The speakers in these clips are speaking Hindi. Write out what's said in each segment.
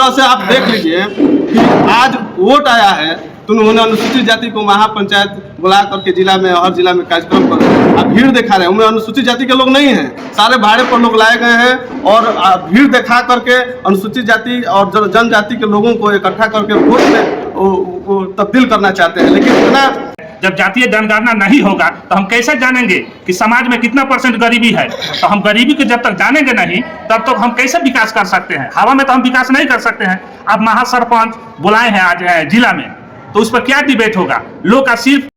तरह से आप देख लीजिए कि आज वोट आया है तो उन्होंने अनुसूचित जाति को महापंचायत बुला करके जिला में हर जिला में कार्यक्रम कर आप भीड़ दिखा रहे हैं। उनमें अनुसूचित जाति के लोग नहीं हैं, सारे भाड़े पर लोग लाए गए हैं और भीड़ दिखा करके अनुसूचित जाति और जनजाति के लोगों को इकट्ठा करके वोट में तब्दील करना चाहते हैं। लेकिन इतना जब जातीय जनगणना नहीं होगा तो हम कैसे जानेंगे कि समाज में कितना % गरीबी है। तो हम गरीबी को जब तक जानेंगे नहीं तब तक हम कैसे विकास कर सकते हैं। हवा में तो हम विकास नहीं कर सकते हैं। अब महासरपंच बुलाए हैं आज जिला में, तो उस पर क्या डिबेट होगा। लोग का सिर्फ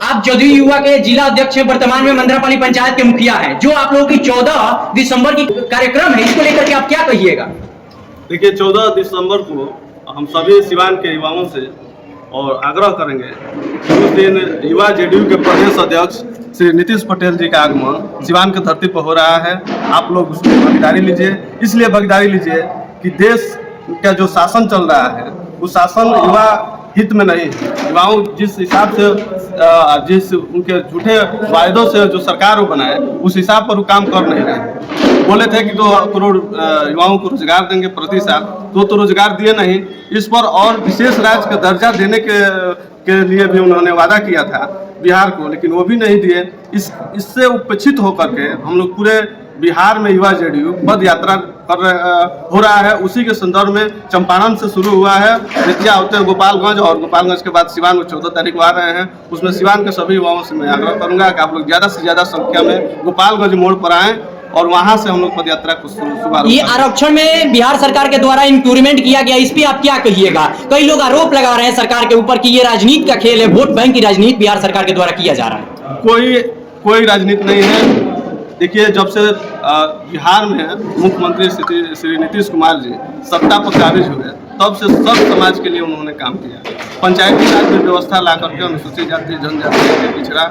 आप जदयू युवा के जिला अध्यक्ष हैं, वर्तमान में मंदरापाली पंचायत के मुखिया हैं। जो आप लोगों की 14 दिसंबर की कार्यक्रम है, इसको लेकर के आप क्या कहिएगा? देखिए 14 दिसंबर को हम सभी सिवान के युवाओं से और आग्रह करेंगे उस दिन युवा जेडीयू के प्रदेश अध्यक्ष श्री नीतीश पटेल जी का आगमन सिवान की धरती पर हो रहा है। आप लोग उसकी भागीदारी लीजिए। इसलिए भागीदारी लीजिए कि देश का जो शासन चल रहा है वो शासन युवा हित में नहीं है। युवाओं जिस हिसाब से जिस उनके झूठे वायदों से जो सरकार वो बनाए उस हिसाब पर वो काम कर नहीं रहे। बोले थे कि 2 करोड़ युवाओं को रोजगार देंगे प्रति साल, तो रोजगार दिए नहीं। इस पर और विशेष राज्य का दर्जा देने के लिए भी उन्होंने वादा किया था बिहार को, लेकिन वो भी नहीं दिए। इससे उपेक्षित होकर के हम लोग पूरे बिहार में युवा जेडीयू पद यात्रा हो रहा है। उसी के संदर्भ में चंपारण से शुरू हुआ है, बेतिया होते हैं गोपालगंज और गोपालगंज के बाद सिवान में 14 तारीख को आ रहे हैं। उसमें सिवान के सभी युवाओं से मैं आग्रह करूंगा कि आप लोग ज़्यादा से ज़्यादा संख्या में गोपालगंज मोड़ पर आएँ और वहां से हम लोग पद यात्रा को शुरू। ये आरक्षण में बिहार सरकार के द्वारा इंक्लूडमेंट किया गया, इस पे आप क्या कहिएगा? कई लोग आरोप लगा रहे हैं सरकार के ऊपर कि ये राजनीति का खेल है, वोट बैंक की राजनीति बिहार सरकार के द्वारा किया जा रहा है। कोई राजनीति नहीं है। देखिए जब से बिहार में मुख्यमंत्री श्री नीतीश कुमार जी सत्ता पर काबिज हुए तब से सब समाज के लिए उन्होंने काम किया। पंचायती राज में व्यवस्था ला करके अनुसूचित जाति जनजाति पिछड़ा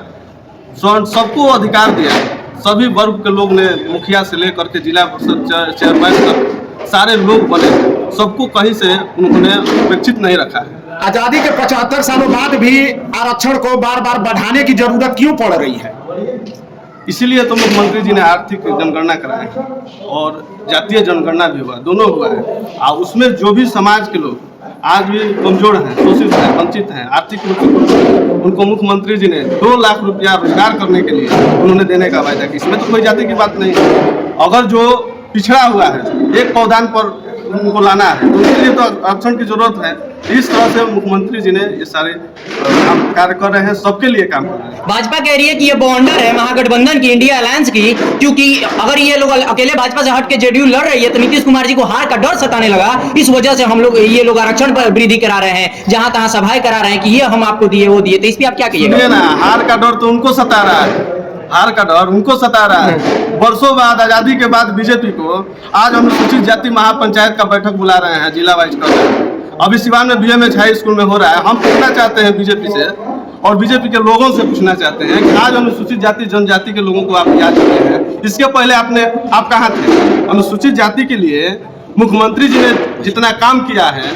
सबको अधिकार दिया। सभी वर्ग के लोग ने मुखिया से लेकर के जिला परिषद चेयरमैन तक सारे लोग बने, सबको कहीं से उन्होंने उपेक्षित नहीं रखा है। आजादी के 75 सालों बाद भी आरक्षण को बार बार बढ़ाने की जरूरत क्यों पड़ रही है? इसीलिए तो मुख्यमंत्री जी ने आर्थिक जनगणना कराई है और जातीय जनगणना भी हुआ, दोनों हुआ है। और उसमें जो भी समाज के लोग आज भी कमजोर हैं, शोषित हैं, वंचित हैं, आर्थिक रूप से, उनको मुख्यमंत्री जी ने 2 लाख रुपया रोजगार करने के लिए उन्होंने देने का वायदा किया। इसमें तो कोई जाति की बात नहीं है। अगर जो पिछड़ा हुआ है एक पौधान पर उनको लाना है तो उसके लिए तो आरक्षण की जरूरत है। इस तरह से मुख्यमंत्री जी ने ये सारे कार्य कर रहे हैं, सबके लिए काम कर रहे हैं। भाजपा कह रही है कि ये बॉन्डर है महागठबंधन की, इंडिया अलायंस की, क्योंकि अगर ये लोग अकेले भाजपा से हट के जेडीयू लड़ रही है तो नीतीश कुमार जी को हार का डर सताने लगा। इस वजह से ये लोग आरक्षण पर वृद्धि करा रहे हैं, जहां तहां सभाएं करा रहे हैं कि ये हम आपको दिए वो दिए। तो इस पर आप क्या कहिएगा? ना हार का डर तो उनको सता रहा है, हार का डर उनको सता रहा है। वर्षों बाद आजादी के बाद बीजेपी को आज अनुसूचित जाति महापंचायत का बैठक बुला रहे हैं, जिला वाइज कर रहे हैं। अभी सिवान में BMH हाई स्कूल में हो रहा है। हम पूछना चाहते हैं बीजेपी से और बीजेपी के लोगों से पूछना चाहते हैं कि आज अनुसूचित जाति जनजाति के लोगों को आप याद किए हैं, इसके पहले आप कहाँ थे? अनुसूचित जाति के लिए मुख्यमंत्री जी ने जितना काम किया है,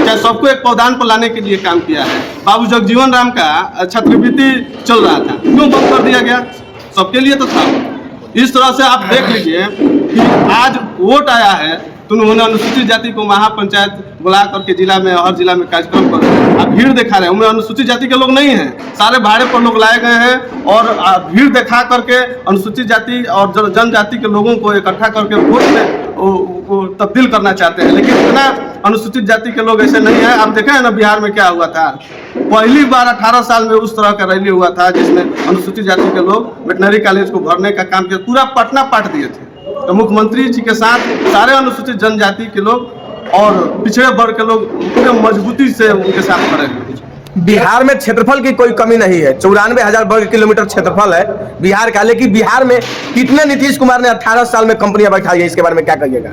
चाहे सबको एक पौधान पर लाने के लिए काम किया है। बाबू जगजीवन राम का छात्रवृत्ति चल रहा था, क्यों बंद कर दिया गया? सबके लिए तो था। इस तरह से आप देख लीजिए कि आज वोट आया है तो उन्होंने अनुसूचित जाति को महापंचायत बुला करके जिला में हर जिला में कार्यक्रम कर आप भीड़ दिखा रहे हैं। उनमें अनुसूचित जाति के लोग नहीं हैं, सारे भाड़े पर लोग लाए गए हैं और भीड़ दिखा करके अनुसूचित जाति और जनजाति के लोगों को इकट्ठा करके वोट में तब्दील करना चाहते हैं। लेकिन इतना अनुसूचित जाति के लोग ऐसे नहीं है। आप देखे हैं ना बिहार में क्या हुआ था। पहली बार 18 साल में उस तरह का रैली हुआ था जिसमें अनुसूचित जाति के लोग वेटनरी कॉलेज को भरने का काम किया, पूरा पटना पाट दिए थे। तो मुख्यमंत्री जी के साथ सारे अनुसूचित जनजाति के लोग और पिछड़े वर्ग के लोग पूरे मजबूती से उनके साथ खड़े हैं। बिहार में क्षेत्रफल की कोई कमी नहीं है, 94,000 वर्ग किलोमीटर क्षेत्रफल है बिहार का। लेकिन बिहार में कितने नीतीश कुमार ने 18 साल में कंपनियां बैठाई है, इसके बारे में क्या कहिएगा?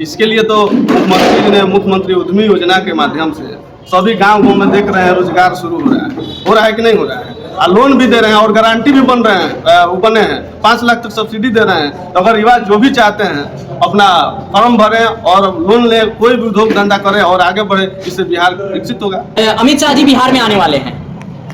इसके लिए तो मुख्यमंत्री जी ने मुख्यमंत्री उद्यमी योजना के माध्यम से सभी गांव में देख रहे हैं रोजगार शुरू हो रहा है कि नहीं हो रहा है। लोन भी दे रहे हैं और गारंटी भी बन रहे हैं, वो बने हैं 5 लाख तक सब्सिडी दे रहे हैं। तो अगर युवा जो भी चाहते हैं अपना फॉर्म भरें और लोन ले, कोई भी उद्योग धंधा करें और आगे बढ़े, इससे बिहार विकसित होगा। अमित शाह जी बिहार में आने वाले हैं,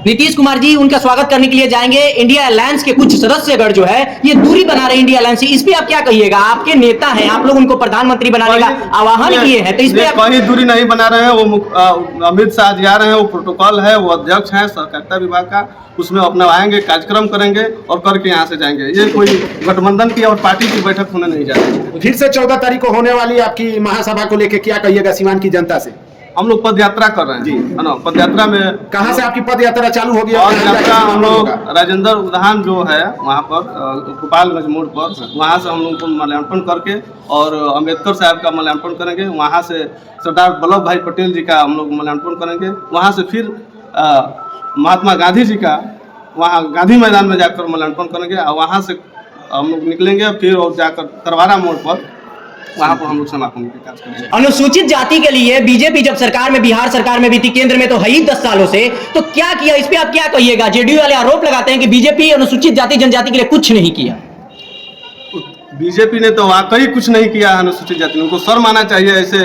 नीतीश कुमार जी उनका स्वागत करने के लिए जाएंगे, इंडिया अलायंस के कुछ सदस्यगण जो है ये दूरी बना रहे हैं इंडिया अलायंस से, इस पे आप क्या कहिएगा? आपके नेता हैं, आप लोग उनको प्रधानमंत्री बनाने का आह्वान किए हैं, तो इस पे कहीं दूरी नहीं बना रहे हैं। वो अमित शाह जी आ रहे हैं, वो प्रोटोकॉल है, वो अध्यक्ष हैं सहकारिता विभाग का, उसमें अपना आएंगे, कार्यक्रम करेंगे और करके यहाँ से जाएंगे। ये कोई गठबंधन की और पार्टी की बैठक होने नहीं जा रही है। फिर से 14 तारीख को होने वाली आपकी महासभा को लेकर क्या कहिएगा सीवान की जनता से? हम लोग पद यात्रा कर रहे हैं जी। है ना। पद यात्रा में कहाँ से आपकी पद यात्रा चालू होगी? पद यात्रा हम लोग राजेंद्र उद्यान जो है वहाँ पर गोपालगंज मोड़ पर, वहाँ से हम लोग को माल्यार्पण करके और अम्बेडकर साहब का माल्यार्पण करेंगे। वहाँ से सरदार वल्लभ भाई पटेल जी का हम लोग माल्यार्पण करेंगे। वहाँ से फिर महात्मा गांधी जी का वहाँ गांधी मैदान में जाकर माल्यार्पण करेंगे और वहाँ से हम लोग निकलेंगे फिर और जाकर तरवारा मोड़ पर वहाँ पर हम लोग समापन के कार्य करेंगे। अनुसूचित जाति के लिए बीजेपी जब सरकार में, बिहार सरकार में भी थी, केंद्र में तो है ही 10 सालों से, तो क्या किया? इस पे आप क्या कहिएगा? जेडीयू वाले आरोप लगाते हैं कि बीजेपी अनुसूचित जाति जनजाति के लिए कुछ नहीं किया। बीजेपी ने तो वाकई कुछ नहीं किया है अनुसूचित जाति। उनको शर्म आना चाहिए ऐसे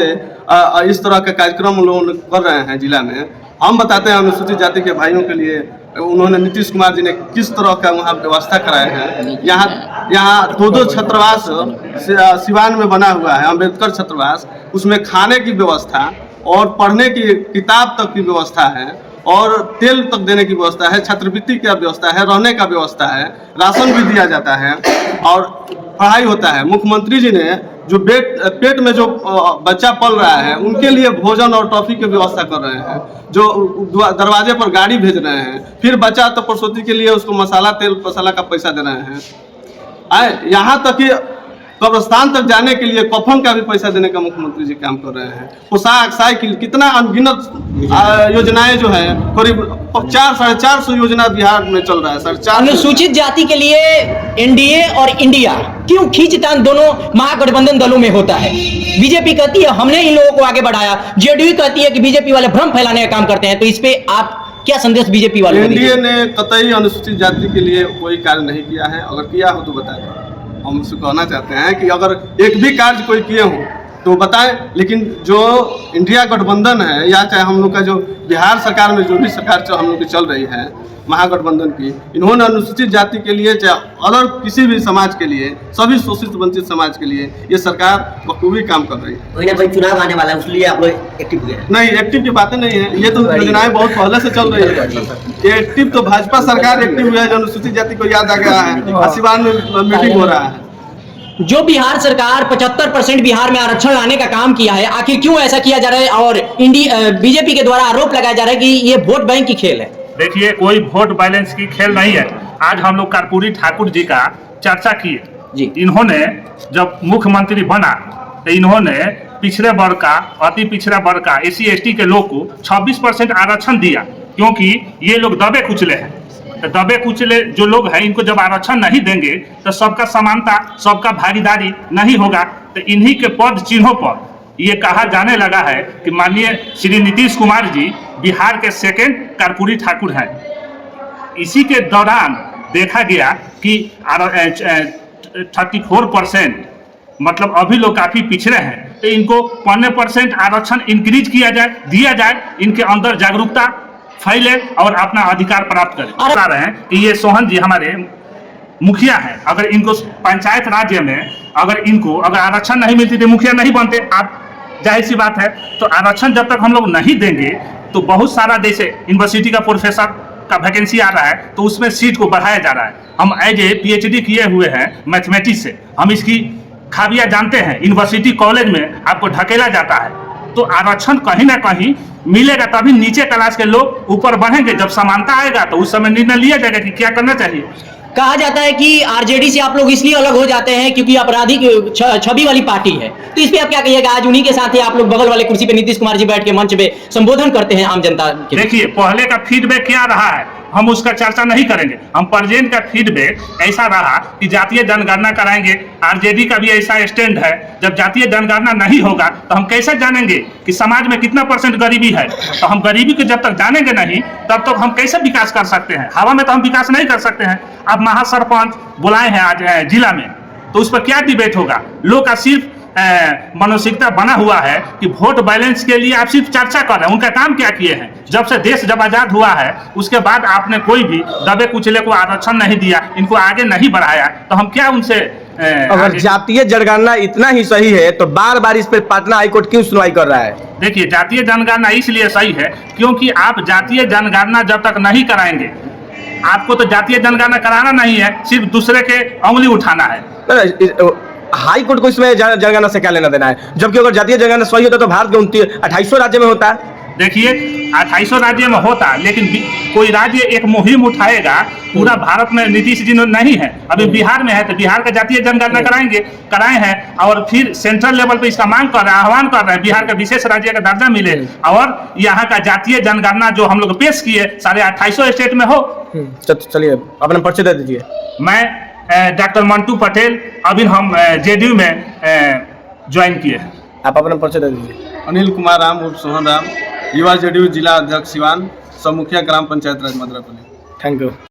इस तरह का कार्यक्रम लोग कर रहे हैं जिला में। हम बताते हैं अनुसूचित जाति के भाइयों के लिए उन्होंने नीतीश कुमार जी ने किस तरह का वहाँ व्यवस्था कराए हैं। यहाँ दो छात्रावास सिवान में बना हुआ है, अम्बेडकर छात्रावास, उसमें खाने की व्यवस्था और पढ़ने की किताब तक की व्यवस्था है और तेल तक देने की व्यवस्था है, छात्रवृत्ति की व्यवस्था है, रहने का व्यवस्था है, राशन भी दिया जाता है और पढ़ाई होता है। मुख्यमंत्री जी ने जो पेट में जो बच्चा पल रहा है उनके लिए भोजन और टॉफी की व्यवस्था कर रहे हैं, जो दरवाजे पर गाड़ी भेज रहे हैं, फिर बच्चा तो प्रसूति के लिए उसको मसाला तेल मसाला का पैसा दे रहे हैं। यहाँ तक कि कब्रस्तान तक जाने के लिए कफन का भी पैसा देने का मुख्यमंत्री जी काम कर रहे हैं। पोशाक, साइकिल, कितना अनगिनत योजनाएं जो है, करीब 400-450 योजना बिहार में चल रहा है। 450 अनुसूचित जाति के लिए एनडीए और इंडिया क्यों खींचतान दोनों महागठबंधन दलों में होता है? बीजेपी कहती है हमने इन लोगों को आगे बढ़ाया, जेडीयू कहती है कि बीजेपी वाले भ्रम फैलाने का काम करते हैं, तो इस पे आप क्या संदेश बीजेपी वाले? एनडीए ने कतई अनुसूचित जाति के लिए कोई कार्य नहीं किया है। अगर किया हो तो बता दें। हम उससे कहना चाहते हैं कि अगर एक भी कार्य कोई किए हो तो बताएं। लेकिन जो इंडिया गठबंधन है या चाहे हम लोग का जो बिहार सरकार में जो भी सरकार हम लोग की चल रही है महागठबंधन की, इन्होंने अनुसूचित जाति के लिए चाहे अलग किसी भी समाज के लिए, सभी शोषित वंचित समाज के लिए ये सरकार बखूबी काम कर रही है। भाई चुनाव आने वाला है उसलिए आप लोग एक्टिव हुए हैं? नहीं, एक्टिव की बातें नहीं है। ये तो योजनाएं बहुत पहले से चल रही है। ये एक्टिव तो भाजपा सरकार एक्टिव हुआ है, जो अनुसूचित जाति को याद आ गया है। सिवान में मीटिंग हो रहा है। जो बिहार सरकार 75% बिहार में आरक्षण लाने का काम किया है, आखिर क्यों ऐसा किया जा रहा है? और बीजेपी के द्वारा आरोप लगाया जा रहा है कि ये वोट बैंक की खेल है। देखिए, कोई वोट बैलेंस की खेल नहीं है। आज हम लोग कर्पूरी ठाकुर जी का चर्चा किए जी। इन्होंने जब मुख्यमंत्री बना तो इन्होंने पिछड़े वर्ग का, अति पिछड़ा वर्ग का, SC/ST के लोग को 26% आरक्षण दिया, क्योंकि ये लोग दबे कुचले हैं। तो दबे कुचले जो लोग हैं इनको जब आरक्षण नहीं देंगे तो सबका समानता, सबका भागीदारी नहीं होगा। तो इन्हीं के पद चिन्हों पर ये कहा जाने लगा है कि माननीय श्री नीतीश कुमार जी बिहार के सेकेंड कर्पूरी ठाकुर हैं। इसी के दौरान देखा गया कि 34% मतलब अभी लोग काफी पिछड़े हैं, तो इनको 15% आरक्षण इंक्रीज किया जाए, दिया जाए, इनके अंदर जागरूकता फैले और अपना अधिकार प्राप्त करें। बता रहे हैं कि ये सोहन जी हमारे मुखिया हैं। अगर इनको पंचायत राज्य में अगर आरक्षण नहीं मिलती तो मुखिया नहीं बनते। आप जाहिर सी बात है। तो आरक्षण जब तक हम लोग नहीं देंगे तो बहुत सारा जैसे यूनिवर्सिटी का प्रोफेसर का वैकेंसी आ रहा है तो उसमें सीट को बढ़ाया जा रहा है। हम एज ए PhD किए हुए हैं मैथमेटिक्स से, हम इसकी खामियां जानते हैं। यूनिवर्सिटी कॉलेज में आपको ढकेला जाता है, तो आरक्षण कहीं ना कहीं मिलेगा, तभी नीचे क्लास के लोग ऊपर बढ़ेंगे। जब समानता आएगा तो उस समय निर्णय लिया जाएगा कि क्या करना चाहिए। कहा जाता है कि आरजेडी से आप लोग इसलिए अलग हो जाते हैं क्योंकि आपराधिक छवि वाली पार्टी है, तो इस पे आप क्या कहिएगा? आज उन्हीं के साथ ही आप लोग बगल वाले कुर्सी पे नीतीश कुमार जी बैठ के मंच पे संबोधन करते हैं आम जनता के। देखिए, पहले का फीडबैक क्या रहा है हम उसका चर्चा नहीं करेंगे। हम प्रेजेंट का फीडबैक ऐसा रहा कि जातीय जनगणना कराएंगे। आरजेडी का भी ऐसा स्टैंड है, जब जातीय जनगणना नहीं होगा तो हम कैसे जानेंगे कि समाज में कितना % गरीबी है। तो हम गरीबी को जब तक जानेंगे नहीं तब तक हम कैसे विकास कर सकते हैं। हवा में तो हम विकास नहीं कर सकते हैं। अब महासरपंच बुलाए हैं आज जिला में, तो उस पर क्या डिबेट होगा? लोग का सिर्फ मानसिकता बना हुआ है कि वोट बैलेंस के लिए आप सिर्फ चर्चा कर रहे हैं। उनका काम क्या किए हैं? जब से देश जब आजाद हुआ है उसके बाद आपने कोई भी दबे कुचले को आरक्षण नहीं दिया, इनको आगे नहीं बढ़ाया, तो हम क्या उनसे अगर जातीय जनगणना इतना ही सही है तो बार बार इस पर पटना हाईकोर्ट क्यों सुनवाई कर रहा है? देखिए, जातीय जनगणना इसलिए सही है क्योंकि आप जातीय जनगणना जब तक नहीं कराएंगे, आपको तो जातीय जनगणना कराना नहीं है, सिर्फ दूसरे के उंगली उठाना है। हाई कोर्ट को इसमें जनगणना से क्या लेना देना है? जबकि अगर जातीय जनगणना सही होता तो भारत के 2800 राज्य में होता। देखिए, 2800 राज्य में होता, लेकिन कोई राज्य एक मुहिम उठाएगा, पूरा भारत में नीतीश जी नहीं है, अभी बिहार में है, तो बिहार का जातीय जनगणना कराए हैं और फिर सेंट्रल लेवल पे इसका मांग कर रहे हैं, आह्वान कर रहे हैं बिहार का विशेष राज्य का दर्जा मिले और यहाँ का जातीय जनगणना जो हम लोग पेश किए 2850 स्टेट में हो। चलिए अपना परिचय दे दीजिए। मैं डॉक्टर मंटू पटेल, अभी हम जेडीयू में ज्वाइन किए हैं। आप अपना परिचय दे दीजिए। अनिल कुमार राम उर्फ सोहन राम, युवा जेडीयू जिला अध्यक्ष सिवान, सह मुखिया ग्राम पंचायत राज मदरापुर। Thank you.